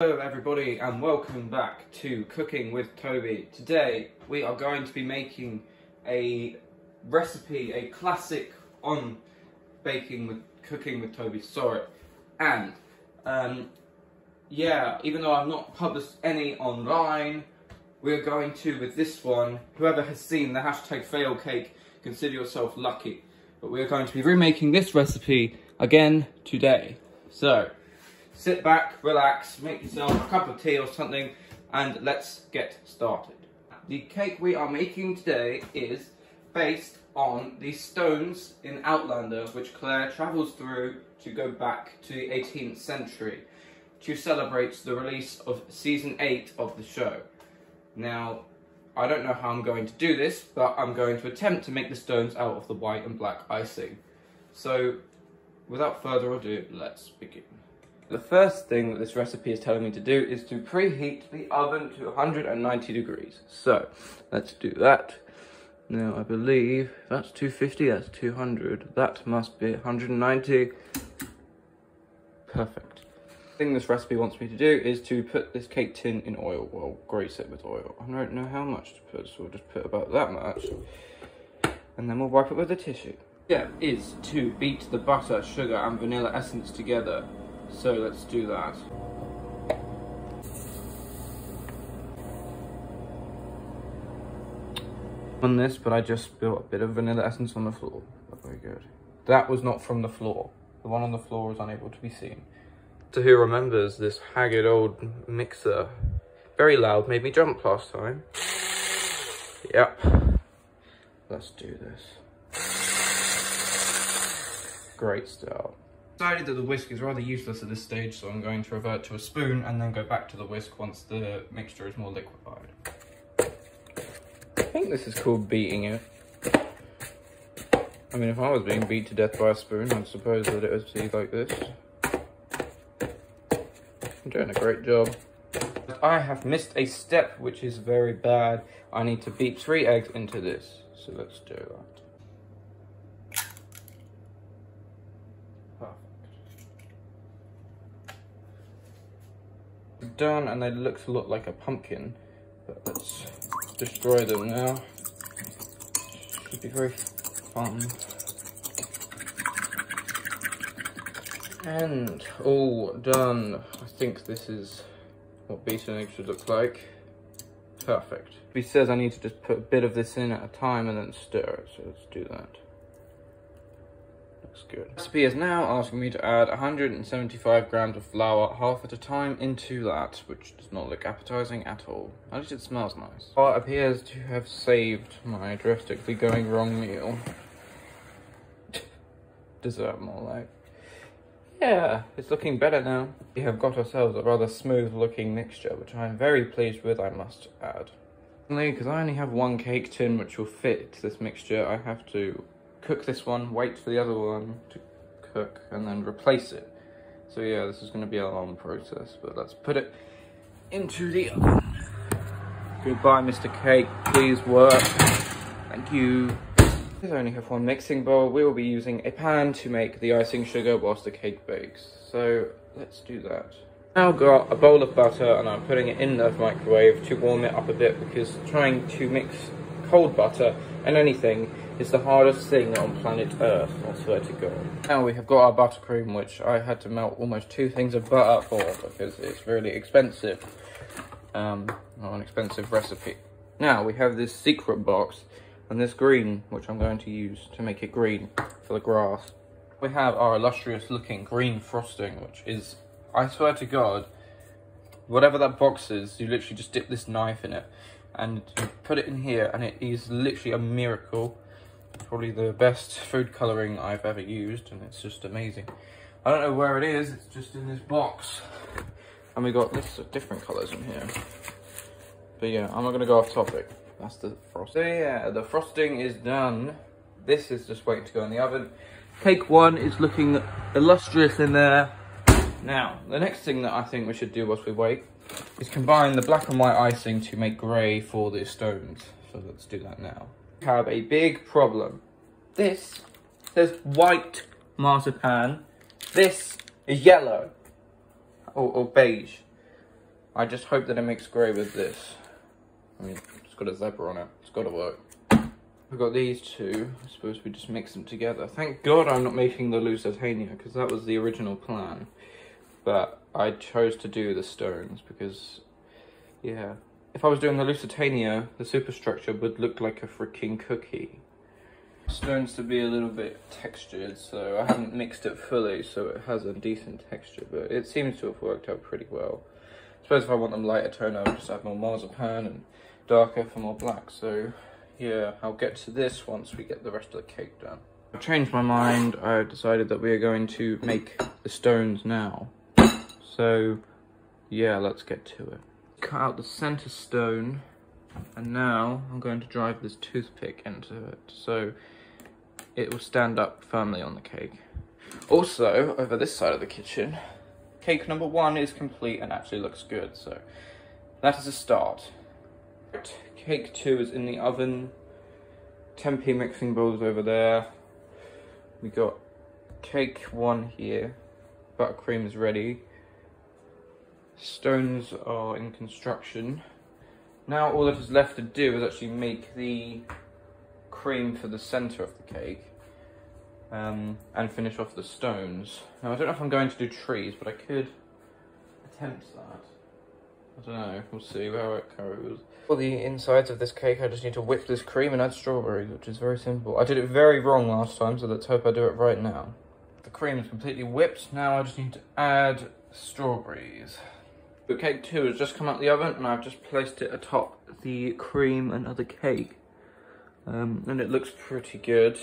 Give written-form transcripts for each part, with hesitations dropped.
Hello everybody and welcome back to Cooking with Toby. Today we are going to be making a recipe, a classic on cooking with Toby, and yeah, even though I've not published any online, we're going to, with this one, whoever has seen the hashtag fail cake, consider yourself lucky. But we're going to be remaking this recipe again today. So sit back, relax, make yourself a cup of tea or something, and let's get started. The cake we are making today is based on the stones in Outlander, which Claire travels through to go back to the 18th century to celebrate the release of season 8 of the show. Now, I don't know how I'm going to do this, but I'm going to attempt to make the stones out of the white and black icing. So, without further ado, let's begin. The first thing that this recipe is telling me to do is to preheat the oven to 190 degrees. So, let's do that. Now, I believe that's 250, that's 200. That must be 190. Perfect. The thing this recipe wants me to do is to put this cake tin in oil. Well, grease it with oil. I don't know how much to put, so we'll just put about that much. And then we'll wipe it with a tissue. Step is to beat the butter, sugar, and vanilla essence together. So let's do that. On this, but I just spilled a bit of vanilla essence on the floor. Very good. That was not from the floor. The one on the floor was unable to be seen. So who remembers this haggard old mixer? Very loud, made me jump last time. Yep. Let's do this. Great start. Decided that the whisk is rather useless at this stage, so I'm going to revert to a spoon and then go back to the whisk once the mixture is more liquefied. I think this is called beating it. I mean, if I was being beat to death by a spoon, I'd suppose that it would be like this. I'm doing a great job. I have missed a step, which is very bad. I need to beat 3 eggs into this, so let's do that. Done, and they look a lot like a pumpkin, but let's destroy them now. Should be very fun. And all done. I think this is what beaten egg should look like. Perfect. He says I need to just put a bit of this in at a time and then stir it, so let's do that. Looks good. The recipe is now asking me to add 175 grams of flour, half at a time, into that, which does not look appetizing at all. At least it smells nice. It appears to have saved my drastically going wrong meal. Dessert, more like. Yeah, it's looking better now. We have got ourselves a rather smooth looking mixture, which I am very pleased with, I must add. Because I only have one cake tin which will fit this mixture, I have to cook this one, wait for the other one to cook, and then replace it. So yeah, this is going to be a long process, but let's put it into the oven. Goodbye, Mr. Cake. Please work. Thank you. I only have one mixing bowl. We will be using a pan to make the icing sugar whilst the cake bakes. So let's do that. Now got a bowl of butter and I'm putting it in the microwave to warm it up a bit, because trying to mix cold butter and anything is the hardest thing on planet Earth, I swear to God. Now we have got our buttercream, which I had to melt almost 2 things of butter for because it's really expensive. Not an expensive recipe. Now we have this secret box and this green, which I'm going to use to make it green for the grass. We have our illustrious looking green frosting, which is, I swear to God, whatever that box is, you literally just dip this knife in it and you put it in here and it is literally a miracle. Probably the best food colouring I've ever used, and it's just amazing. I don't know where it is, it's just in this box. And we got this different colours in here. But yeah, I'm not going to go off topic. That's the frosting. So yeah, the frosting is done. This is just waiting to go in the oven. Cake 1 is looking illustrious in there. Now, the next thing that I think we should do whilst we wait is combine the black and white icing to make grey for the stones. So let's do that now. We have a big problem. This says white marzipan. This is yellow or beige. I just hope that it makes grey with this. I mean, it's got a zebra on it. It's got to work. We've got these two. I suppose we just mix them together. Thank God I'm not making the Lusitania, because that was the original plan. But I chose to do the stones because, yeah. If I was doing the Lusitania, the superstructure would look like a freaking cookie. Stones to be a little bit textured, so I haven't mixed it fully, so it has a decent texture, but it seems to have worked out pretty well. I suppose if I want them lighter tone, I'll just add more marzipan and darker for more black, so yeah, I'll get to this once we get the rest of the cake done. I've changed my mind. I've decided that we are going to make the stones now. So yeah, let's get to it. Cut out the center stone, and now I'm going to drive this toothpick into it so it will stand up firmly on the cake. Also, over this side of the kitchen, cake number 1 is complete and actually looks good, so that is a start. Cake 2 is in the oven. Tempeh mixing bowls over there. We got cake 1 here. Buttercream is ready. Stones are in construction. Now all that is left to do is actually make the cream for the center of the cake and finish off the stones. Now I don't know if I'm going to do trees, but I could attempt that. I don't know, we'll see how it goes. For the insides of this cake, I just need to whip this cream and add strawberries, which is very simple. I did it very wrong last time, so let's hope I do it right now. The cream is completely whipped. Now I just need to add strawberries. But cake 2 has just come out the oven, and I've just placed it atop the cream and other cake. And it looks pretty good.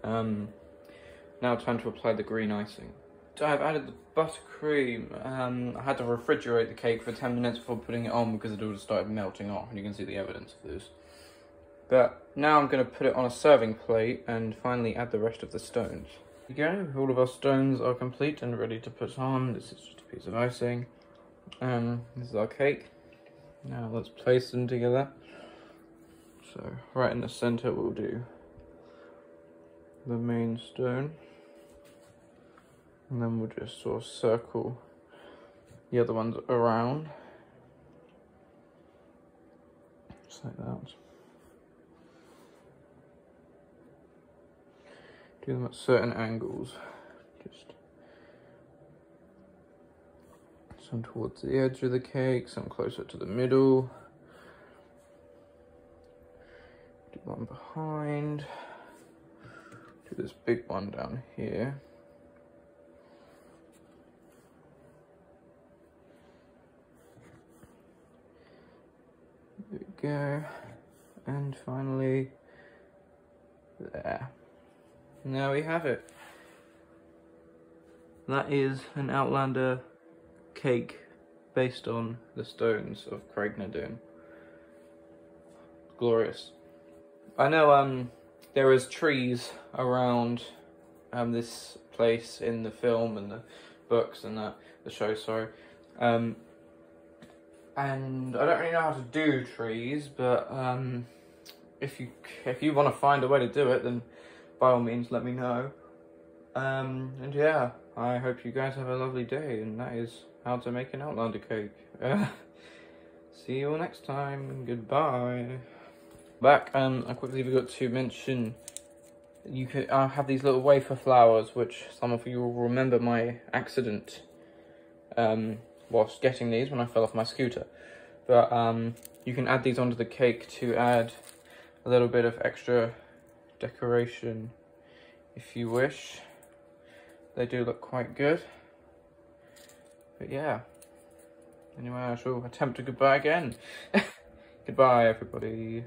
Now time to apply the green icing. So I've added the buttercream. I had to refrigerate the cake for 10 minutes before putting it on because it all started melting off, and you can see the evidence of this. But now I'm going to put it on a serving plate and finally add the rest of the stones. There you go, all of our stones are complete and ready to put on. This is just a piece of icing. This is our cake. Now let's place them together. So right in the center we'll do the main stone. And then we'll just sort of circle the other ones around. Just like that. Do them at certain angles. Just some towards the edge of the cake, some closer to the middle. Do one behind. Do this big one down here. There we go. And finally, there. Now we have it. That is an Outlander cake based on the stones of Craigh Na Dun. Glorious. I know there is trees around this place in the film and the books and the show, sorry. And I don't really know how to do trees, but if you want to find a way to do it, then by all means let me know. And yeah, I hope you guys have a lovely day, and that is how to make an Outlander cake. See you all next time. Goodbye. Back, I quickly forgot to mention you could have these little wafer flowers, which some of you will remember my accident whilst getting these when I fell off my scooter. But you can add these onto the cake to add a little bit of extra decoration if you wish. They do look quite good. But yeah. Anyway, I shall attempt a goodbye again. Goodbye, everybody.